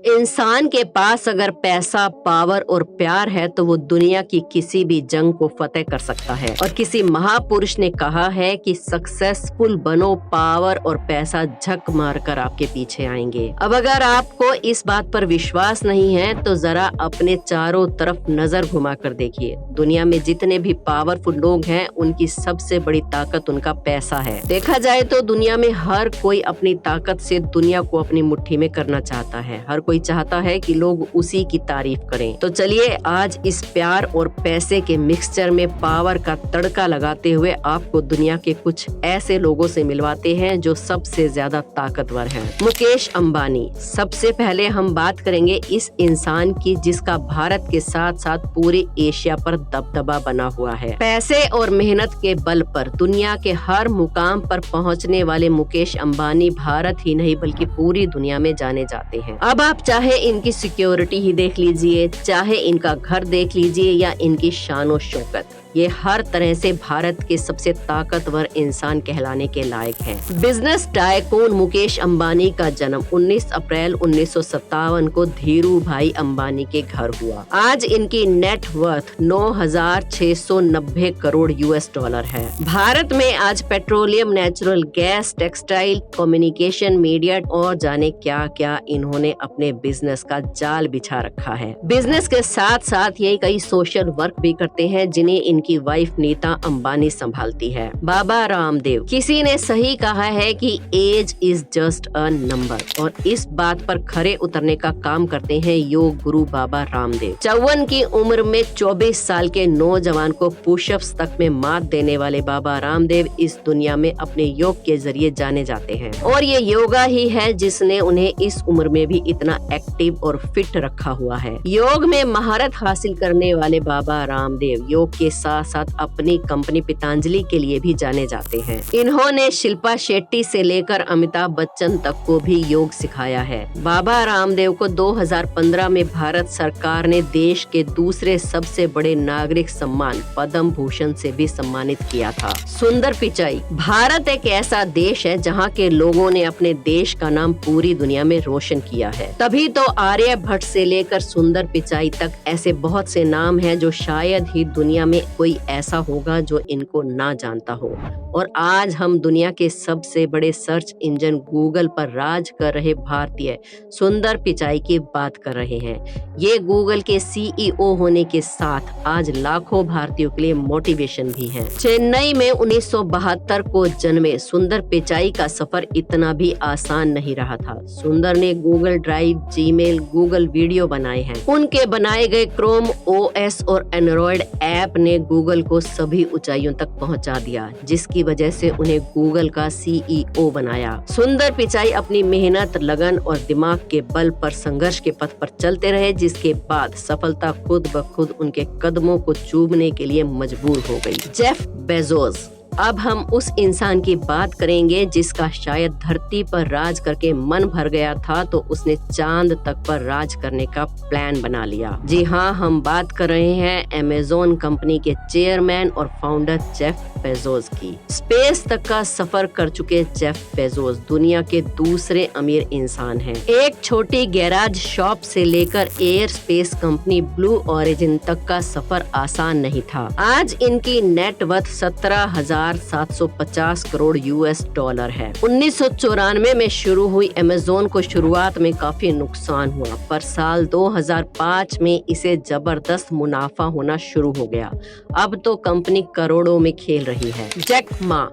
इंसान के पास अगर पैसा, पावर और प्यार है तो वो दुनिया की किसी भी जंग को फतेह कर सकता है। और किसी महापुरुष ने कहा है कि सक्सेसफुल बनो, पावर और पैसा झक मारकर आपके पीछे आएंगे। अब अगर आपको इस बात पर विश्वास नहीं है तो जरा अपने चारों तरफ नजर घुमा कर देखिए। दुनिया में जितने भी पावरफुल लोग हैं उनकी सबसे बड़ी ताकत उनका पैसा है। देखा जाए तो दुनिया में हर कोई अपनी ताकत से दुनिया को अपनी मुट्ठी में करना चाहता है। हर कोई चाहता है कि लोग उसी की तारीफ करें। तो चलिए आज इस प्यार और पैसे के मिक्सचर में पावर का तड़का लगाते हुए आपको दुनिया के कुछ ऐसे लोगों से मिलवाते हैं जो सबसे ज्यादा ताकतवर हैं। मुकेश अंबानी। सबसे पहले हम बात करेंगे इस इंसान की जिसका भारत के साथ साथ पूरे एशिया पर दबदबा बना हुआ है। पैसे और मेहनत के बल पर दुनिया के हर मुकाम पर पहुंचने वाले मुकेश अंबानी भारत ही नहीं बल्कि पूरी दुनिया में जाने जाते हैं। अब आप चाहे इनकी सिक्योरिटी ही देख लीजिए, चाहे इनका घर देख लीजिए या इनकी शान और शौकत, ये हर तरह से भारत के सबसे ताकतवर इंसान कहलाने के लायक हैं। बिजनेस टाइकून मुकेश अंबानी का जन्म 19 अप्रैल 1957 को धीरू भाई अंबानी के घर हुआ। आज इनकी नेट वर्थ 9,690 करोड़ US$ है। भारत में आज petroleum, natural gas, textile, communication, media और जाने क्या क्या इन्होंने अपने बिजनेस का जाल बिछा रखा है। बिजनेस के साथ साथ ये कई सोशल वर्क भी करते हैं जिन्हें इनकी वाइफ नीता अंबानी संभालती है। बाबा रामदेव। किसी ने सही कहा है कि age is just a number, और इस बात पर खरे उतरने का काम करते हैं योग गुरु बाबा रामदेव। 54 की उम्र में 24 साल के नौजवान को पुशअप्स तक में मात देने वाले बाबा रामदेव इस दुनिया में अपने योग के जरिए जाने जाते हैं, और ये योगा ही है जिसने उन्हें इस उम्र में भी इतना एक्टिव और फिट रखा हुआ है। योग में महारत हासिल करने वाले बाबा रामदेव योग के साथ साथ अपनी कंपनी पतंजलि के लिए भी जाने जाते हैं। इन्होंने शिल्पा शेट्टी से लेकर अमिताभ बच्चन तक को भी योग सिखाया है। बाबा रामदेव को 2015 में भारत सरकार ने देश के दूसरे सबसे बड़े नागरिक सम्मान पद्म भूषण से भी सम्मानित किया था। सुंदर पिचाई। भारत एक ऐसा देश है जहाँ के लोगों ने अपने देश का नाम पूरी दुनिया में रोशन किया है। तभी तो आर्यभट्ट से लेकर सुंदर पिचाई तक ऐसे बहुत से नाम हैं जो शायद ही दुनिया में कोई ऐसा होगा जो इनको ना जानता हो। और आज हम दुनिया के सबसे बड़े सर्च इंजन गूगल पर राज कर रहे भारतीय सुंदर पिचाई की बात कर रहे हैं। ये गूगल के CEO होने के साथ आज लाखों भारतीयों के लिए मोटिवेशन भी है। चेन्नई में 1972 को जन्मे सुंदर पिचाई का सफर इतना भी आसान नहीं रहा था। सुंदर ने Google drive, Gmail, Google video बनाए हैं। उनके बनाए गए क्रोम OS और एंड्रॉइड ऐप ने गूगल को सभी ऊंचाइयों तक पहुंचा दिया, जिसकी वजह से उन्हें गूगल का CEO बनाया। सुंदर पिचाई अपनी मेहनत, लगन और दिमाग के बल पर संघर्ष के पथ पर चलते रहे, जिसके बाद सफलता खुद ब खुद उनके कदमों को चूमने के लिए मजबूर हो गई। Jeff Bezos. अब हम उस इंसान की बात करेंगे जिसका शायद धरती पर राज करके मन भर गया था तो उसने चांद तक पर राज करने का प्लान बना लिया। जी हाँ, हम बात कर रहे हैं अमेज़न कंपनी के चेयरमैन और फाउंडर जेफ बेजोस की। स्पेस तक का सफर कर चुके जेफ बेजोस दुनिया के दूसरे अमीर इंसान हैं। एक छोटी गैराज शॉप से लेकर air space company blue origin तक का सफर आसान नहीं था। आज इनकी नेट वर्थ 17,750 करोड़ US$ है। 1994 में शुरू हुई अमेज़न को शुरुआत में काफी नुकसान हुआ, पर साल 2005 में इसे जबरदस्त मुनाफा होना शुरू हो गया। अब तो कंपनी करोड़ों में खेल रही है। Jack Ma.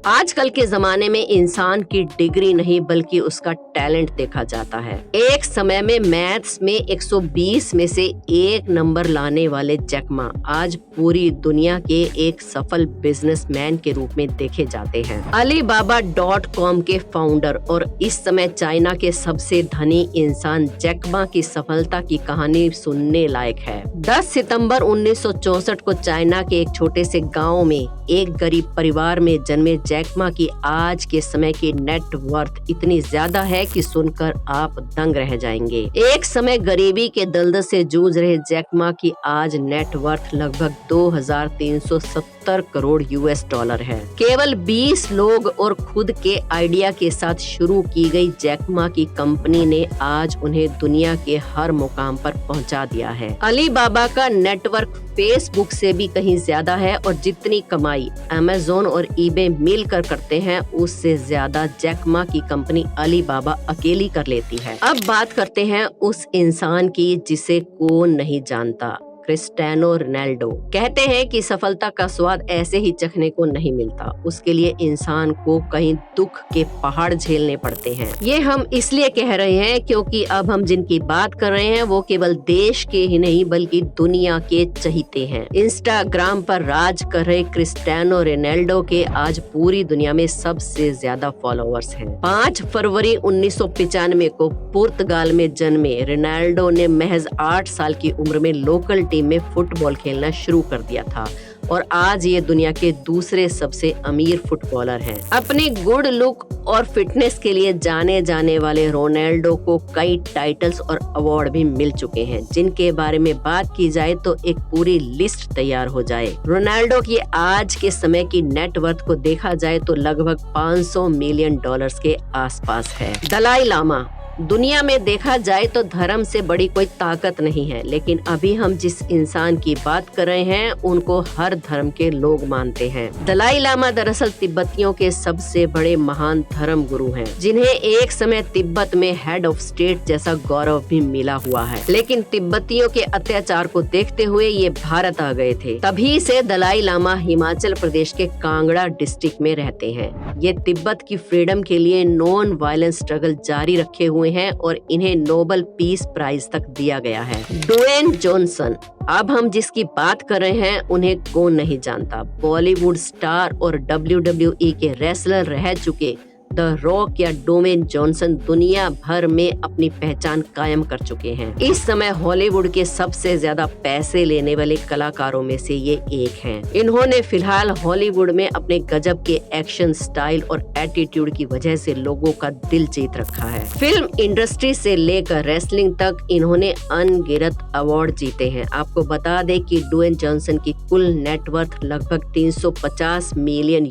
आजकल के जमाने में इंसान की डिग्री नहीं बल्कि उसका टैलेंट देखा जाता है। एक समय में मैथ्स में 120 में से 1 नंबर लाने वाले जैक मा आज पूरी दुनिया के एक सफल बिजनेसमैन के रूप में देखे जाते हैं। Alibaba.com के फाउंडर और इस समय चाइना के सबसे धनी इंसान जैक मा की सफलता की कहानी सुनने लायक है। 10 सितंबर 1964 को चाइना के एक छोटे से गाँव में एक गरीब परिवार में जन्मे जैक मा की आज के समय की नेट वर्थ इतनी ज्यादा है कि सुनकर आप दंग रह जाएंगे। एक समय गरीबी के दलदल से जूझ रहे जैक मा की आज नेट वर्थ लगभग 2,370 $70 करोड़ US है। केवल 20 लोग और खुद के आइडिया के साथ शुरू की गई जैक मा की कंपनी ने आज उन्हें दुनिया के हर मुकाम पर पहुंचा दिया है। अलीबाबा का नेटवर्क फेसबुक से भी कहीं ज्यादा है और जितनी कमाई अमेज़न और ईबे मिलकर करते हैं उससे ज्यादा जैक मा की कंपनी अलीबाबा अकेली कर लेती है। अब बात करते हैं उस इंसान की जिसे कौन नहीं जानता, क्रिस्टियानो रोनाल्डो। कहते हैं कि सफलता का स्वाद ऐसे ही चखने को नहीं मिलता, उसके लिए इंसान को कई दुख के पहाड़ झेलने पड़ते हैं। ये हम इसलिए कह रहे हैं क्योंकि अब हम जिनकी बात कर रहे हैं वो केवल देश के ही नहीं बल्कि दुनिया के चहीते हैं। इंस्टाग्राम पर राज कर रहे क्रिस्टियानो रोनाल्डो के आज पूरी दुनिया में सबसे ज्यादा फॉलोअर्स हैं। 5 फरवरी 1995 को पुर्तगाल में जन्मे रोनाल्डो ने महज 8 साल की उम्र में लोकल टीम में फुटबॉल खेलना शुरू कर दिया था और आज ये दुनिया के दूसरे सबसे अमीर फुटबॉलर हैं। अपनी गुड लुक और फिटनेस के लिए जाने जाने वाले रोनाल्डो को कई टाइटल्स और अवार्ड भी मिल चुके हैं, जिनके बारे में बात की जाए तो एक पूरी लिस्ट तैयार हो जाए। रोनाल्डो की आज के समय की नेटवर्थ को देखा जाए तो लगभग $500 मिलियन के आसपास है। दलाई लामा। दुनिया में देखा जाए तो धर्म से बड़ी कोई ताकत नहीं है, लेकिन अभी हम जिस इंसान की बात कर रहे हैं उनको हर धर्म के लोग मानते हैं। दलाई लामा दरअसल तिब्बतियों के सबसे बड़े महान धर्म गुरु हैं, जिन्हें एक समय तिब्बत में हेड ऑफ स्टेट जैसा गौरव भी मिला हुआ है। लेकिन तिब्बतियों के अत्याचार को देखते हुए ये भारत आ गए थे। तभी से दलाई लामा हिमाचल प्रदेश के कांगड़ा डिस्ट्रिक्ट में रहते हैं। ये तिब्बत की फ्रीडम के लिए नॉन वायलेंस स्ट्रगल जारी रखे हुए हैं और इन्हें नोबेल पीस प्राइज तक दिया गया है। Dwayne Johnson. अब हम जिसकी बात कर रहे हैं उन्हें कौन नहीं जानता। बॉलीवुड स्टार और WWE के रेसलर रह चुके द रॉक या ड्वेन जॉनसन दुनिया भर में अपनी पहचान कायम कर चुके हैं। इस समय हॉलीवुड के सबसे ज्यादा पैसे लेने वाले कलाकारों में से ये एक हैं। इन्होंने फिलहाल हॉलीवुड में अपने गजब के एक्शन स्टाइल और एटीट्यूड की वजह से लोगों का दिल जीत रखा है। फिल्म इंडस्ट्री से लेकर रेसलिंग तक इन्होंने अनगिनत अवार्ड जीते हैं। आपको बता दें कि ड्वेन जॉनसन की कुल नेटवर्थ लगभग $350 मिलियन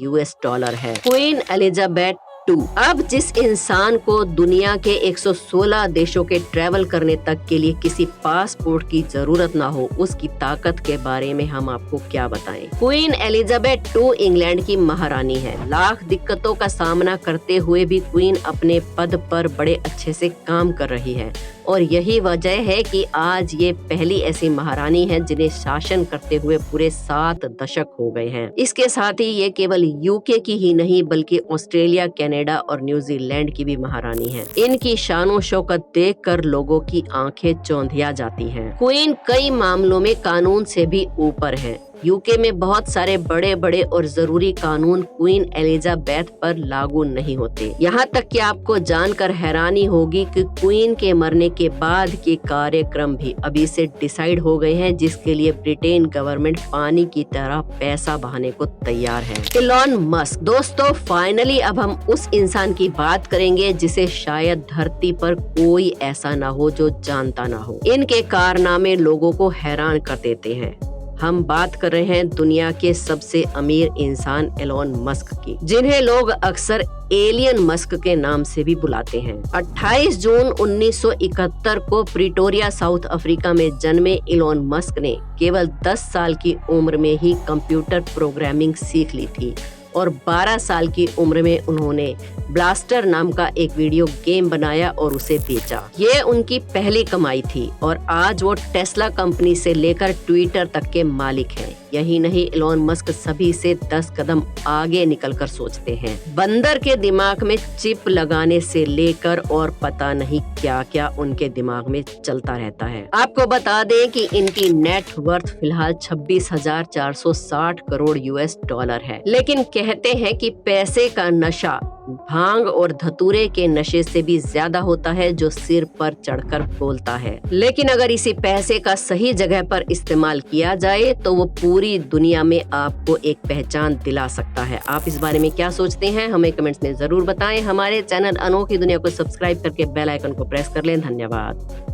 है। Queen Elizabeth II। अब जिस इंसान को दुनिया के 116 देशों के ट्रैवल करने तक के लिए किसी पासपोर्ट की जरूरत ना हो, उसकी ताकत के बारे में हम आपको क्या बताएं। क्वीन एलिजाबेथ II इंग्लैंड की महारानी है। लाख दिक्कतों का सामना करते हुए भी क्वीन अपने पद पर बड़े अच्छे से काम कर रही है और यही वजह है कि आज ये पहली ऐसी महारानी है जिन्हें शासन करते हुए पूरे 7 दशक हो गए हैं। इसके साथ ही ये केवल यूके की ही नहीं बल्कि ऑस्ट्रेलिया, कनाडा और न्यूजीलैंड की भी महारानी है। इनकी शानो शौकत देखकर लोगों की आंखें चौंधिया जाती हैं। क्वीन कई मामलों में कानून से भी ऊपर है। यूके में बहुत सारे बड़े बड़े और जरूरी कानून क्वीन एलिजाबेथ पर लागू नहीं होते। यहाँ तक कि आपको जानकर हैरानी होगी कि क्वीन के मरने के बाद के कार्यक्रम भी अभी से डिसाइड हो गए हैं, जिसके लिए ब्रिटेन गवर्नमेंट पानी की तरह पैसा बहाने को तैयार है। Elon Musk. दोस्तों, फाइनली अब हम उस इंसान की बात करेंगे जिसे शायद धरती पर कोई ऐसा ना हो जो जानता ना हो। इनके कारनामे लोगों को हैरान कर देते हैं। हम बात कर रहे हैं दुनिया के सबसे अमीर इंसान एलोन मस्क की, जिन्हें लोग अक्सर एलियन मस्क के नाम से भी बुलाते हैं। 28 जून 1971 को प्रिटोरिया, साउथ अफ्रीका में जन्मे एलोन मस्क ने केवल 10 साल की उम्र में ही कंप्यूटर प्रोग्रामिंग सीख ली थी और 12 साल की उम्र में उन्होंने ब्लास्टर नाम का एक वीडियो गेम बनाया और उसे बेचा। ये उनकी पहली कमाई थी और आज वो टेस्ला कंपनी से लेकर ट्विटर तक के मालिक हैं। यही नहीं, एलोन मस्क सभी से 10 कदम आगे निकलकर सोचते हैं। बंदर के दिमाग में चिप लगाने से लेकर और पता नहीं क्या क्या उनके दिमाग में चलता रहता है। आपको बता दें कि इनकी नेट वर्थ फिलहाल 26,460 करोड़ $US है। लेकिन कहते हैं कि पैसे का नशा भांग और धतूरे के नशे से भी ज्यादा होता है, जो सिर पर चढ़कर बोलता है। लेकिन अगर इसी पैसे का सही जगह पर इस्तेमाल किया जाए तो वो पूरी दुनिया में आपको एक पहचान दिला सकता है। आप इस बारे में क्या सोचते हैं, हमें कमेंट्स में जरूर बताएं। हमारे चैनल अनोखी दुनिया को सब्सक्राइब करके बेल आइकन को प्रेस कर लें। धन्यवाद।